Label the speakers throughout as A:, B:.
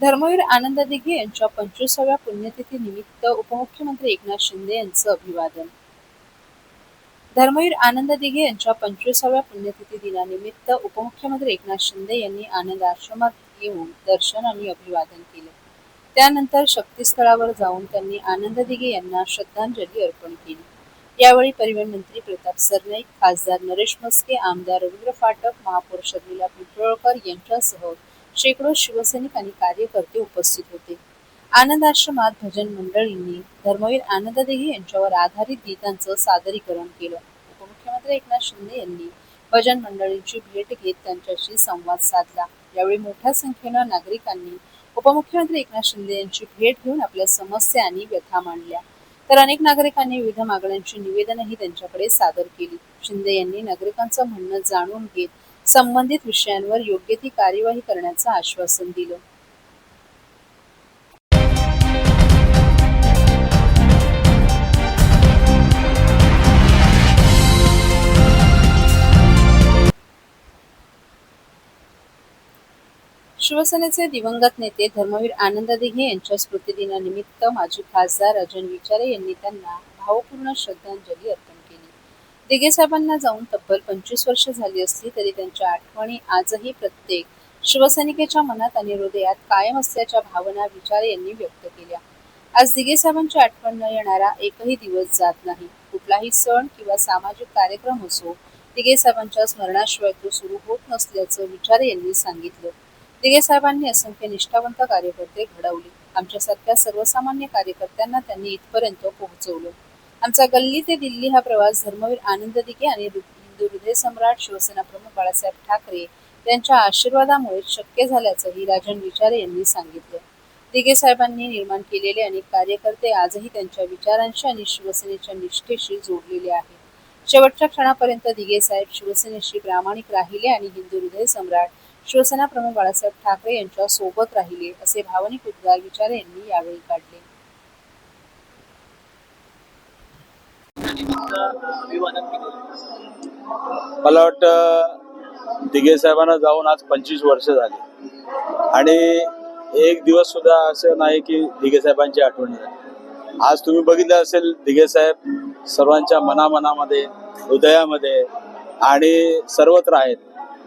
A: धर्मवीर आनंद दिघे यांच्या 25व्या पुण्यतिथी निमित्त उपमुख्यमंत्री एकनाथ शिंदे यांचं अभिवादन. धर्मवीर आनंद दिघे यांच्या 25व्या पुण्यतिथी दिनानिमित्त उपमुख्यमंत्री एकनाथ शिंदे यांनी आनंद आश्रमात येऊन दर्शन आणि अभिवादन केले. त्यानंतर शक्तीस्थळावर जाऊन त्यांनी आनंद दिघे यांना श्रद्धांजली अर्पण केली. यावेळी परिवहन मंत्री प्रताप सरनाईक, खासदार नरेश म्हस्के, आमदार रवींद्र फाटक, महापौर शर्मिला पिंपळकर यांच्यासह शेकडो शिवसैनिक आणि कार्यकर्ते उपस्थित होते. आनंद आश्रमात भजन मंडळींनी धर्मवीर आनंद दिघे यांच्यावर आधारित गीतांचं सादरीकरण केलं. उपमुख्यमंत्री एकनाथ शिंदे यांनी भजन मंडळींची भेट घेत त्यांच्याशी संवाद साधला. यावेळी मोठ्या संख्येनं नागरिकांनी उपमुख्यमंत्री एकनाथ शिंदे यांची भेट घेऊन आपल्या समस्या आणि व्यथा मांडल्या, तर अनेक नागरिकांनी विविध मागण्यांची निवेदनही त्यांच्याकडे सादर केली. शिंदे यांनी नागरिकांचं म्हणणं जाणून घेत संबंधित विषयांवर योग्य ती कार्यवाही करण्याचं आश्वासन दिलं. शिवसेनेचे दिवंगत नेते धर्मवीर आनंद दिघे यांच्या स्मृतिदिनानिमित्त माजी खासदार राजन विचारे यांनी त्यांना भावपूर्ण श्रद्धांजली अर्पण केली. दिघे साहेबांना जाऊन तब्बल 25 वर्ष झाली असली तरी त्यांच्या आठवणी आजही प्रत्येक शिवसैनिकाच्या मनात आणि हृदयात कायम असल्याच्या भावना विचारे यांनी व्यक्त केल्या. आज दिघे साहेबांची आठवण न येणारा एकही दिवस जात नाही. कुठलाही सण किंवा सामाजिक कार्यक्रम असो, दिघे साहेबांच्या स्मरणाशिवाय तो सुरू होत नसल्याचं विचारे यांनी सांगितलं. दिघे साहेबांनी असंख्य निष्ठावंत कार्यकर्ते घडवले. आमच्यासारख्या सर्वसामान्य कार्यकर्त्यांना त्यांनी इथपर्यंत पोहोचवलं. आमचा गल्ली ते दिल्ली हा प्रवास धर्मवीर आनंद दिघे आणि हिंदू हृदय सम्राट शिवसेना प्रमुख बाळासाहेब ठाकरे यांच्या आशीर्वादामुळे शक्य झाल्याचंही राजन विचारे यांनी सांगितलं. दिघे साहेबांनी निर्माण केलेले अनेक कार्यकर्ते आजही त्यांच्या विचारांशी आणि शिवसेनेच्या निष्ठेशी जोडलेले आहेत. शेवटच्या क्षणापर्यंत दिघे साहेब शिवसेनेशी प्रामाणिक राहिले आणि हिंदू हृदय सम्राट शिवसेना प्रमुख बाळासाहेब ठाकरे यांच्या सोबत राहिले, असे भावनिक उद्गार विचारे यांनी यावेळी काढले.
B: मला वाटतं दिघे साहेबांना जाऊन आज 25 वर्ष झाली आणि एक दिवस सुद्धा असं नाही की दिघे साहेबांची आठवण झाली. आज तुम्ही बघितलं असेल, दिघे साहेब सर्वांच्या मनामध्ये, हृदयामध्ये आणि सर्वत्र आहेत.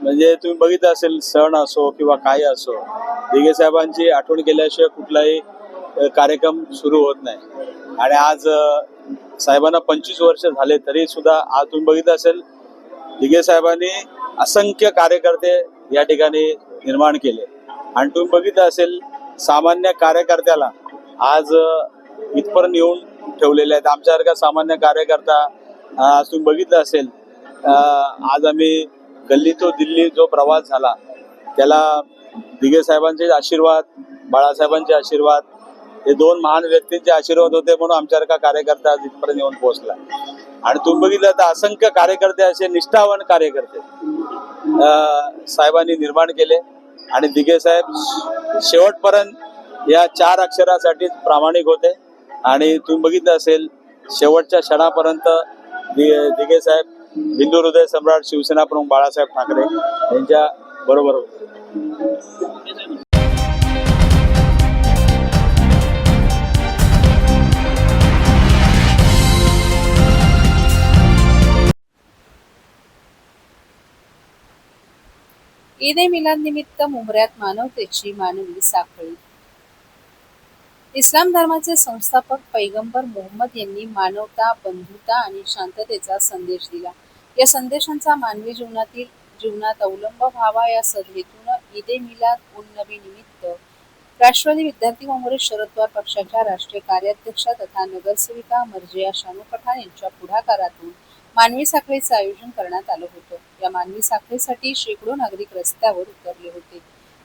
B: म्हणजे तुम्ही बघितलं असेल, सण असो किंवा काही असो, दिघे साहेबांची आठवण केल्याशिवाय कुठलाही कार्यक्रम सुरू होत नाही. आणि आज साहेबांना 25 वर्ष झाले तरी सुद्धा आज तुम्ही बघितलं असेल, दिघे साहेबांनी असंख्य कार्यकर्ते या ठिकाणी निर्माण केले. आणि तुम्ही बघितलं असेल, सामान्य कार्यकर्त्याला आज इथपर्यंत येऊन ठेवलेले आहेत. आमच्यासारखा सामान्य कार्यकर्ता आज तुम्ही बघितलं असेल, आज आम्ही गल्ली तो दिल्ली जो प्रवास झाला त्याला दिघे साहेबांचे आशीर्वाद, बाळासाहेबांचे आशीर्वाद, हे दोन महान व्यक्तींचे आशीर्वाद होते म्हणून आमच्यासारखा कार्यकर्ता आज इथपर्यंत येऊन पोहोचला. आणि तुम्ही बघितलं तर असंख्य कार्यकर्ते, असे निष्ठावान कार्यकर्ते साहेबांनी निर्माण केले. आणि दिघे साहेब शेवटपर्यंत या 4 अक्षरासाठीच प्रामाणिक होते. आणि तुम्ही बघितलं असेल, शेवटच्या क्षणापर्यंत दिघे साहेब हिंदू हृदय सम्राट शिवसेना प्रमुख बाळासाहेब ठाकरे यांच्या बरोबर होते.
A: ईद ए मिलाद निमित्त मुंबऱ्यात मानवतेची मानवी साखळी. इस्लाम धर्माचे संस्थापक पैगंबर मोहम्मद यांनी मानवता, बंधुता आणि शांततेचा संदेश दिला. या संदेशांचा मानवी जीवनात अवलंब व्हावा या सदहेतून ईद ए मिलाद उन नबी निमित्त राष्ट्रवादी विद्यार्थी काँग्रेस शरद पवार पक्षाच्या राष्ट्रीय कार्याध्यक्षा तथा नगरसेविका मर्जिया शानू पठाण यांच्या पुढाकारातून मानवी साखळीचं आयोजन करण्यात आलं होतं. या मानवी साखळीसाठी शेकडो नागरिक रस्त्यावर उतरले होते.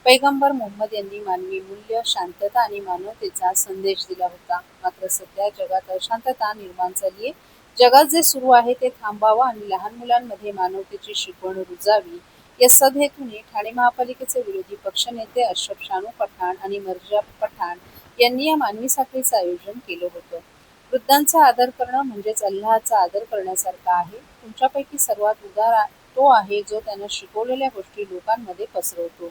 A: पैगंबर मोहम्मद यांनी मानवी मूल्य, शांतता आणि मानवतेचा संदेश दिला होता. मात्र सध्या जगात अशांतता निर्माण झालीये. जगात जे सुरू आहे ते थांबावं आणि लहान मुलांमध्ये मानवतेची शिकवण रुजावी या सदहेतूने ठाणे महापालिकेचे विरोधी पक्षनेते अशरफ शानू पठाण आणि मर्जिया पठाण यांनी या मानवी साखळीचं आयोजन केलं होतं. वृद्धांचा आदर करणं म्हणजेच अल्लाहचा आदर करण्यासारखं आहे. तुमच्यापैकी सर्वात उदार तो आहे जो त्यानं शिकवलेल्या गोष्टी लोकांमध्ये पसरवतो.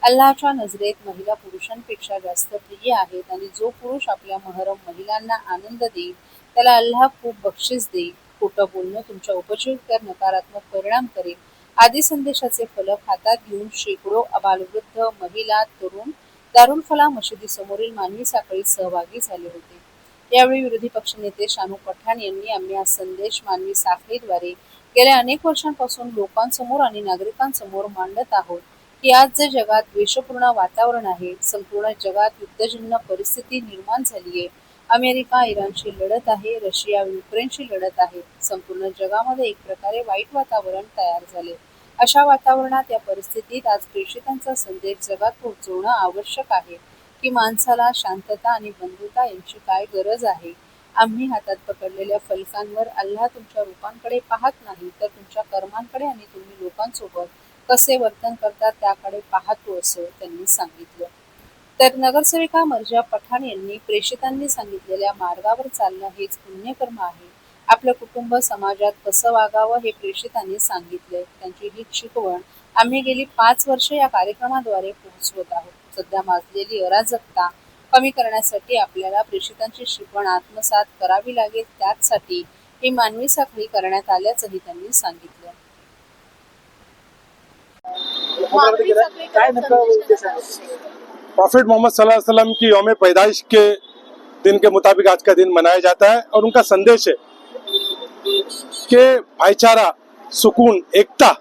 A: अल्लाहच्या नजरेत महिला पुरुषांपेक्षा जास्त प्रिय आहेत आणि जो पुरुष आपल्या महरम महिलांना आनंद देईल त्याला अल्लाह खूप बक्षीस देईल. खोटं बोलणं तुमच्या उपजीविकेवर नकारात्मक परिणाम करेल आदी संदेशाचे फलक हातात घेऊन शेकडो अबालवृद्ध, महिला, तरुण दारुल फलाह मशिदीसमोरील मानवी साखळीत सहभागी झाले होते. यावेळी विरोधी पक्षनेते शानू पठाण यांनी आम्ही हा संदेश मानवी साखळीद्वारे गेल्या अनेक वर्षांपासून लोकांसमोर आणि नागरिकांसमोर मांडत आहोत की आज जे जगात द्वेषपूर्ण वातावरण आहे, संपूर्ण जगात युद्धजन्य परिस्थिती निर्माण झाली आहे. अमेरिका इराणशी लढत आहे, रशिया युक्रेनशी लढत आहे. संपूर्ण जगामध्ये एक प्रकारे वाईट वातावरण तयार झाले. अशा वातावरणात या परिस्थितीत आज प्रेषितांचा संदेश जगात पोहोचवणं आवश्यक आहे की माणसाला शांतता आणि बंधुता यांची काय गरज आहे. आम्ही हातात पकडलेल्या फलकांवर अल्लाह तुमच्या रूपांकडे पाहत नाही तर तुमच्या कर्मांकडे आणि तुम्ही लोकांसोबत कसे वर्तन करतात त्याकडे पाहतो असं त्यांनी सांगितलं. तर नगरसेविका मर्जिया पठाण यांनी प्रेषितांनी सांगितलेल्या मार्गावर चालणं हेच पुण्यकर्म आहे. आपलं कुटुंब समाजात कसं वागावं हे प्रेषितांनी सांगितलंय. त्यांची ही शिकवण आम्ही गेली 5 वर्षे या कार्यक्रमाद्वारे पोहोचवत आहोत. सध्या माजलेली अराजकता कमी करण्यासाठी आपल्याला प्रेषितांची शिकवण आत्मसात करावी लागेल. त्याचसाठी ही मानवी साखळी करण्यात आल्याचंही त्यांनी सांगितलं.
C: प्रॉफिट मोहम्मद सल्लल्लाहु अलैहि वसल्लम की यौम पैदाइश के दिन के मुताबिक आज का दिन मनाया जाता है और उनका संदेश है कि भाईचारा, सुकून, एकता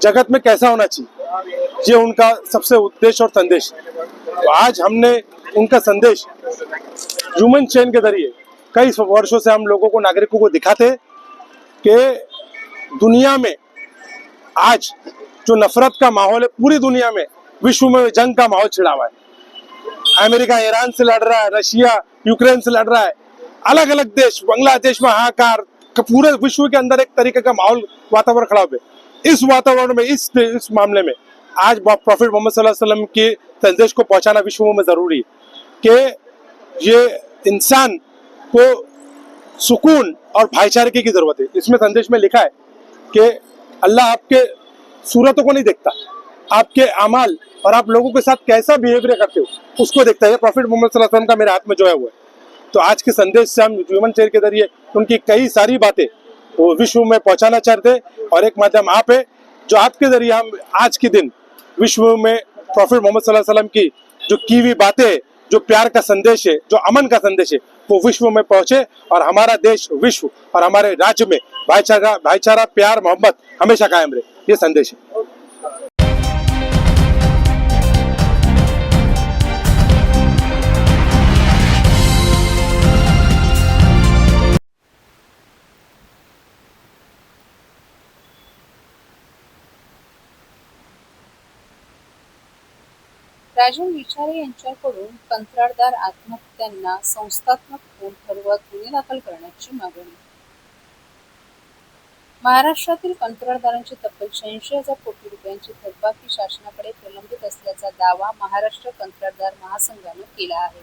C: जगत में कैसा होना चाहिए, ये उनका सबसे उद्देश्य और संदेश है। तो आज हमने उनका संदेश ह्यूमन चेन के जरिए कई वर्षों से हम लोगों को, नागरिकों को दिखाते कि दुनिया में आज जो नफरत का माहौल है, पूरी दुनिया में विश्व में जंग का माहौल छिड़ा हुआ है। अमेरिका ईरान से लड़ रहा है, रशिया यूक्रेन से लड़ रहा है, अलग अलग देश, बांग्लादेश में हाहाकार, पूरे विश्व के अंदर एक तरीके का माहौल, वातावरण खड़ा हुआ है। इस वातावरण में, इस मामले में आज प्रॉफिट मोहम्मद सल्लल्लाहु अलैहि वसल्लम के संदेश को पहुंचाना विश्व में जरूरी है कि ये इंसान को सुकून और भाईचारे की जरूरत है। इसमें संदेश में लिखा है कि अल्लाह आपके सूरतों को नहीं देखता, आपके अमाल और आप लोगों के साथ कैसा बिहेवियर करते हो उसको देखता है। प्रॉफिट मोहम्मद सल्लल्लाहु अलैहि वसल्लम का मेरे हाथ में जो है वो है। तो आज के संदेश से हम ह्यूमन चेयर के जरिए उनकी कई सारी बातें वो विश्व में पहुंचाना चाहते हैं और एक माध्यम आप है जो आपके जरिए हम आज के दिन विश्व में प्रॉफिट मोहम्मद सल्लल्लाहु अलैहि वसल्लम की जो की हुई बातें, जो प्यार का संदेश है, जो अमन का संदेश है, वो विश्व में पहुंचे और हमारा देश, विश्व और हमारे राज्य में भाईचारा, प्यार, मोहब्बत हमेशा कायम रहे, ये संदेश है।
A: राजन विचारे यांच्याकडून कंत्राटदार आत्महत्यांना संस्थात्मक खून ठरवत गुन्हे दाखल करण्याची मागणी. महाराष्ट्रातील कंत्राटदारांची तब्बल 86,000 कोटी रुपयांची थकबाकी शासनाकडे प्रलंबित असल्याचा दावा महाराष्ट्र कंत्राटदार महासंघानं केला आहे.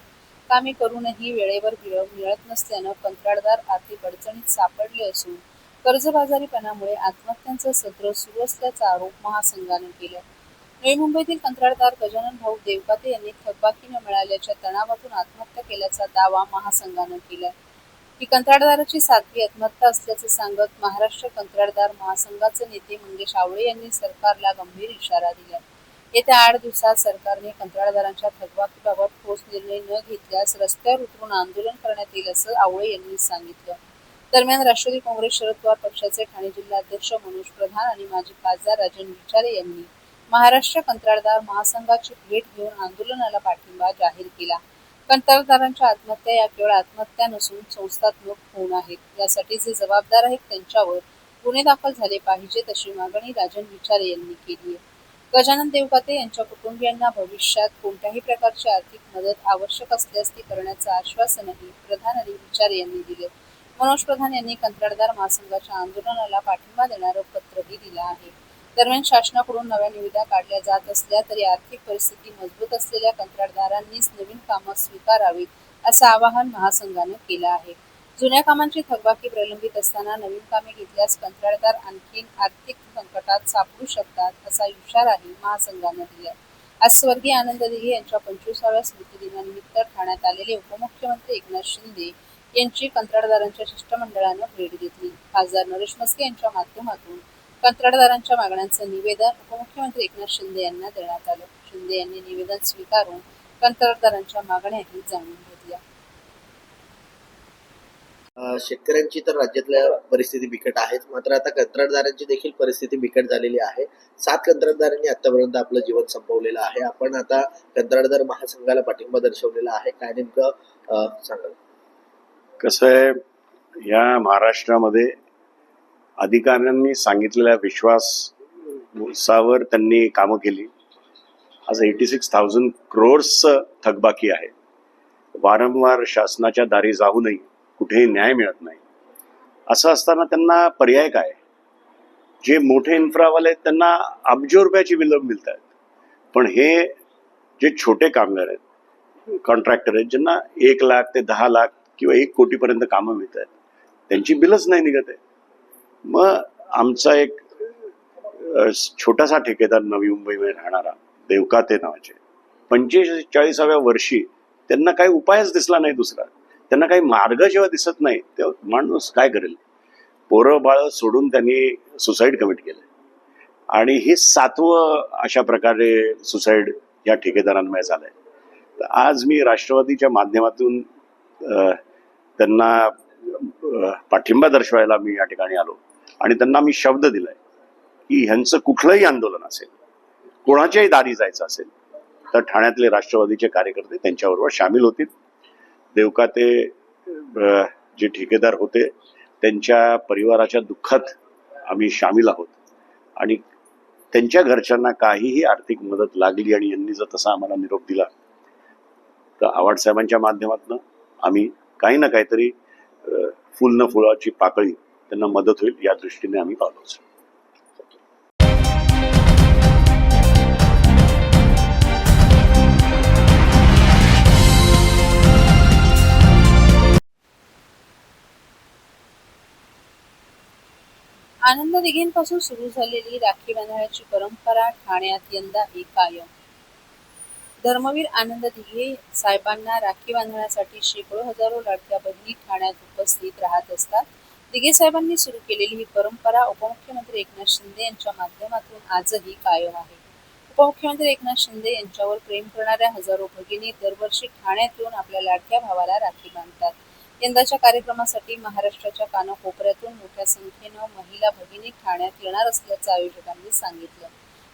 A: कामे करूनही वेळेवर मिळत नसल्यानं कंत्राटदार आर्थिक अडचणीत सापडले असून कर्जबाजारीपणामुळे आत्महत्यांचं सत्र सुरू असल्याचा आरोप महासंघानं केला. नवी मुंबईतील कंत्राटदार गजानन भाऊ देवकाते यांनी थकबाकी न मिळाल्याच्या तणावातून आत्महत्या केल्याचा दावा महासंघानं केला. ही कंत्राटदाराची 7वी आत्महत्या असल्याचं सांगत महाराष्ट्र कंत्राटदार महासंघाचे नेते मंगेश आवळे यांनी सरकारला गंभीर इशारा दिला. येत्या 8 दिवसात सरकारने कंत्राटदारांच्या थकबाकीबाबत ठोस निर्णय न घेतल्यास रस्त्यावर उतरून आंदोलन करण्यात येईल असं आवळे यांनी सांगितलं. दरम्यान राष्ट्रवादी काँग्रेस शरद पवार पक्षाचे ठाणे जिल्हाध्यक्ष मनोज प्रधान आणि माजी खासदार राजन विचारे यांनी महाराष्ट्र कंत्राटदार महासंघाची भेट घेऊन आंदोलनाला पाठिंबा जाहीर केला. कंत्राटदारांच्या आत्महत्या या केवळ आत्महत्या नसून संस्थात्मक खून आहेत. यासाठी जे जबाबदार आहेत त्यांच्यावर गुन्हे दाखल झाले पाहिजेत अशी मागणी राजन विचारे यांनी केली आहे. गजानन देवकाते यांच्या कुटुंबियांना भविष्यात कोणत्याही प्रकारची आर्थिक मदत आवश्यक असल्यास ती करण्याचं आश्वासनही प्रधान आणि विचारे यांनी दिले. मनोज प्रधान यांनी कंत्राटदार महासंघाच्या आंदोलनाला पाठिंबा देणारं पत्रही दिलं आहे. दरम्यान शासनाकडून नव्या निविदा काढल्या जात असल्या तरी आर्थिक परिस्थिती मजबूत असलेल्या कंत्राटदारांनीच नवीन कामं स्वीकारावीत असं आवाहन महासंघानं केलं आहे. जुन्या कामांची थकबाकी प्रलंबित असताना नवीन कामे घेतल्यास कंत्राटदार आणखीन आर्थिक संकटात सापडू शकतात असा इशाराही महासंघानं दिला. आज स्वर्गीय आनंद दिघे यांच्या 25व्या स्मृतिदिनानिमित्त ठाण्यात आलेले उपमुख्यमंत्री एकनाथ शिंदे यांची कंत्राटदारांच्या शिष्टमंडळानं भेट घेतली. खासदार नरेश म्हस्के यांच्या माध्यमातून कंत्राटदारांच्या मागण्यांचं निवेदन उपमुख्यमंत्री एकनाथ शिंदे यांना देण्यात आलं. शिंदे यांनी निवेदन स्वीकारून कंत्राटदारांच्या मागण्याही जाणून घेतल्या.
D: शेतकऱ्यांची तर राज्यातल्या परिस्थिती बिकट आहेच, मात्र आता कंत्राटदारांची देखील परिस्थिती बिकट झालेली आहे. 7 कंत्राटदारांनी आतापर्यंत आपलं जीवन संपवलेलं आहे. आपण आता कंत्राटदार महासंघाला पाठिंबा दर्शवलेला आहे. काय नेमकं सांगाल?
E: कसं आहे, या महाराष्ट्रामध्ये अधिकाऱ्यांनी सांगितलेल्या विश्वासावर त्यांनी कामं केली. आज 86,000 crores थकबाकी आहे. वारंवार शासनाच्या दारी जाऊनही कुठेही न्याय मिळत नाही. असं असताना त्यांना पर्याय काय? जे मोठे इन्फ्रावाले आहेत त्यांना अब्ज रुपयाची बिलं मिळत आहेत, पण हे जे छोटे कामगार आहेत, कॉन्ट्रॅक्टर आहेत, ज्यांना 1 लाख ते 10 लाख किंवा 1 कोटीपर्यंत कामं मिळत आहेत, त्यांची बिलच नाही निघत आहे. मग आमचा एक छोटासा ठेकेदार नवी मुंबईमध्ये राहणारा देवकाते नावाचे 45व्या वर्षी त्यांना काही उपायच दिसला नाही दुसरा. त्यांना काही मार्ग जेव्हा दिसत नाही तेव्हा माणूस काय करेल? पोरं बाळ सोडून त्यांनी सुसाईड कमिट केलं आणि हे 7वं अशा प्रकारे सुसाईड या ठेकेदारांमुळे झालंय. तर आज मी राष्ट्रवादीच्या माध्यमातून त्यांना पाठिंबा दर्शवायला मी या ठिकाणी आलो आणि त्यांना मी शब्द दिलाय की ह्यांचं कुठलंही आंदोलन असेल, कोणाच्याही दारी जायचं असेल तर ठाण्यातले राष्ट्रवादीचे कार्यकर्ते त्यांच्याबरोबर सामील होतील. देवकाते जे ठेकेदार होते त्यांच्या परिवाराच्या दुःखात आम्ही सामील आहोत आणि त्यांच्या घरच्यांना काहीही आर्थिक मदत लागली आणि यांनी जर तसा आम्हाला निरोप दिला तर आव्हाड साहेबांच्या माध्यमातून आम्ही काही ना काहीतरी फुल न फुलाची पाकळी त्यांना मदत होईल या दृष्टीने आम्ही पावलोच.
A: आनंद दिघेंपासून सुरू झालेली राखी बांधण्याची परंपरा ठाण्यात यंदाही कायम. धर्मवीर आनंद दिघे साहेबांना राखी बांधण्यासाठी शेकडो हजारो लाडक्या बहिणी ठाण्यात उपस्थित राहत असतात. दिघे साहेबांनी सुरू केलेली ही परंपरा उपमुख्यमंत्री एकनाथ शिंदे यांच्या माध्यमातून आजही कायम आहे. उपमुख्यमंत्री एकनाथ शिंदे यांच्यावर प्रेम करणाऱ्या हजारो भगिनी दरवर्षी ठाण्यात येऊन आपल्या लाडक्या भावाला राखी बांधतात. यंदाच्या कार्यक्रमासाठी महाराष्ट्राच्या कानाकोपऱ्यातून मोठ्या संख्येनं महिला भगिनी ठाण्यात येणार असल्याचं आयोजकांनी सांगितलं.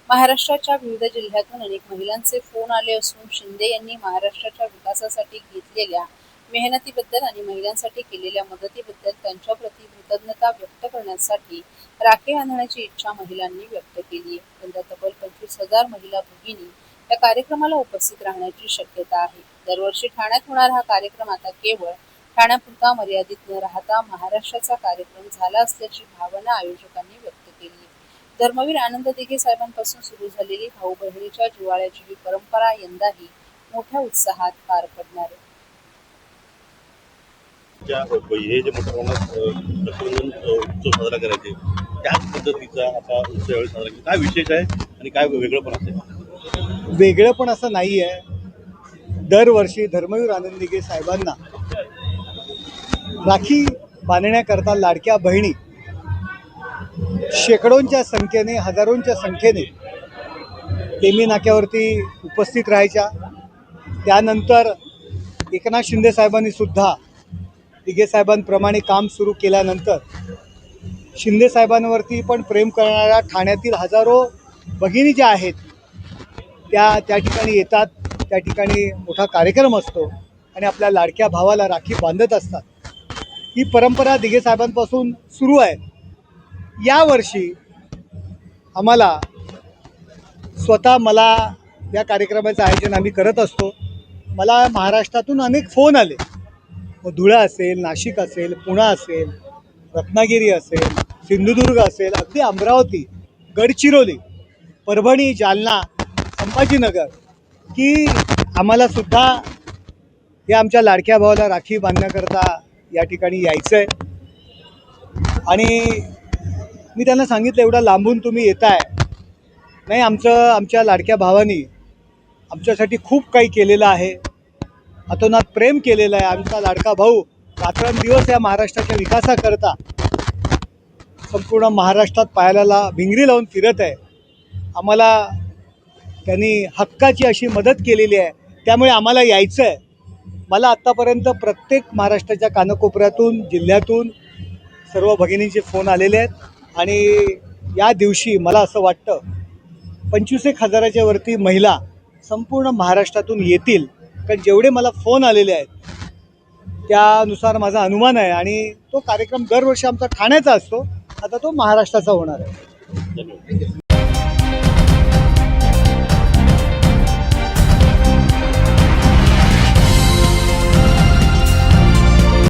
A: महाराष्ट्राच्या विविध जिल्ह्यातून अनेक महिलांचे फोन आले असून शिंदे यांनी महाराष्ट्राच्या विकासासाठी घेतलेल्या मेहनतीबद्दल आणि महिलांसाठी केलेल्या मदतीबद्दल त्यांच्याप्रती कृतज्ञता व्यक्त करण्यासाठी राखी बांधण्याची इच्छा महिलांनी व्यक्त केली आहे. यंदा तब्बल 25,000 महिला भगिनी या कार्यक्रमाला उपस्थित राहण्याची शक्यता आहे. दरवर्षी ठाण्यात होणारा हा कार्यक्रम आता केवळ ठाण्यापुरता मर्यादित न राहता महाराष्ट्राचा कार्यक्रम झाला असल्याची भावना आयोजकांनी व्यक्त केली आहे. धर्मवीर आनंद दिघे साहेबांपासून सुरू झालेली भाऊ बहिणीच्या जिव्हाळ्याची ही परंपरा यंदाही मोठ्या उत्साहात पार पडणार आहे.
F: हे जे मोठ्या प्रमाणात रक्षाबंधन उत्सव साजरा करायचे त्याच पद्धतीचा आता उत्सव यावेळी साजरा केला. काय विशेष आहे आणि काय वेगळं पण असेल?
G: वेगळं पण असं नाही आहे. दरवर्षी धर्मवीर आनंद दिघे साहेबांना राखी बांधण्याकरता लाडक्या बहिणी शेकडोंच्या संख्येने, हजारोंच्या संख्येने टेमी नाक्यावरती उपस्थित राहायच्या. त्यानंतर एकनाथ शिंदे साहेबांनी सुद्धा दिघे साहेबांप्रमाणे काम सुरू केल्यानंतर शिंदे साहेबांवरती पण प्रेम करणाऱ्या ठाण्यातील हजारो भगिनी ज्या आहेत त्या ठिकाणी येतात. त्या ठिकाणी मोठा कार्यक्रम असतो आणि आपल्या लाडक्या भावाला राखी बांधत असतात. ही परंपरा दिघे साहेबांपासून सुरू आहे. यावर्षी आम्हाला मला या कार्यक्रमाचं आयोजन आम्ही करत असतो. मला महाराष्ट्रातून अनेक फोन आले. मग धुळा असेल, नाशिक असेल, पुणे असेल, रत्नागिरी असेल, सिंधुदुर्ग असेल, अगदी अमरावती, गडचिरोली, परभणी, जालना, संभाजीनगर की आम्हाला सुद्धा या आमच्या लाडक्या भावाला राखी बांधण्याकरता या ठिकाणी यायचं आहे. आणि मी त्यांना सांगितलं एवढा लांबून तुम्ही येताय. नाही, आमच्या लाडक्या भावानी आमच्यासाठी खूप काही केलेलं आहे, अतोनात प्रेम केलेलं आहे. आमचा लाडका भाऊ रात्रंदिवस या महाराष्ट्राच्या विकासाकरता संपूर्ण महाराष्ट्रात पायाला भिंगरी लावून फिरत आहे. आम्हाला त्यांनी हक्काची अशी मदत केलेली आहे, त्यामुळे आम्हाला यायचं आहे. मला आत्तापर्यंत प्रत्येक महाराष्ट्राच्या कानाकोपऱ्यातून, जिल्ह्यातून सर्व भगिनींचे फोन आलेले आहेत आणि या दिवशी मला असं वाटतं 25,000 वरती महिला संपूर्ण महाराष्ट्रातून येतील, कारण जेवढे मला फोन आलेले आहेत त्यानुसार माझा अनुमान आहे. आणि तो कार्यक्रम दरवर्षी आमचा ठाण्याचा असतो, आता तो महाराष्ट्राचा होणार आहे.
F: धन्यवाद.